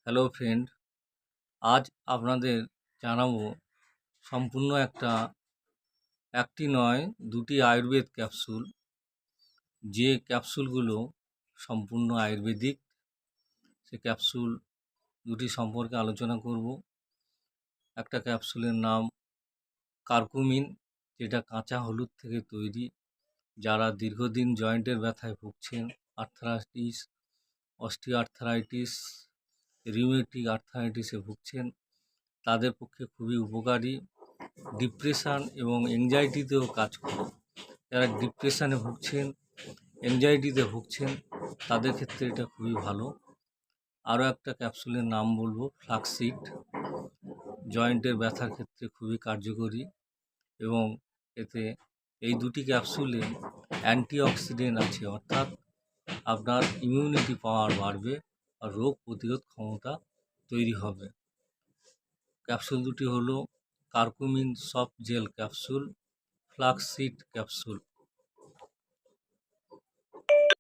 Hello friend, আজ আপনাদের জানাবো সম্পূর্ণ একটি নয় দুটি আয়ুর্বেদ ক্যাপসুল। যে ক্যাপসুলগুলো সম্পূর্ণ আয়ুর্বেদিক, সে ক্যাপসুল দুটি সম্পর্কে আলোচনা করব। একটা ক্যাপসুলের নাম কার্কুমিন, যেটা কাঁচা হলুদ থেকে তৈরি। যারা দীর্ঘদিন জয়েন্টের ব্যথায় ভুগছেন, আর্থ্রাইটিস, অস্টিওআর্থ্রাইটিস, রিউমেটিক আর্থ্রাইটিসে ভুগছেন, তাদের পক্ষে খুবই উপকারী। ডিপ্রেশান এবং অ্যাংজাইটিতেও কাজ করে। যারা ডিপ্রেশানে ভুগছেন, অ্যাংজাইটিতে ভুগছেন, তাদের ক্ষেত্রে এটা খুবই ভালো। আরও একটা ক্যাপসুলের নাম বলবো, ফ্লাক্সসিড। জয়েন্টের ব্যথার ক্ষেত্রে খুবই কার্যকরী এবং এতে এই দুটি ক্যাপসুলে অ্যান্টিঅক্সিডেন্ট আছে, অর্থাৎ আপনার ইমিউনিটি পাওয়ার বাড়বে আর রোগ প্রতিরোধ ক্ষমতা তৈরি হবে। ক্যাপসুল দুটি হলো curcumin soft gel capsule, flaxseed capsule.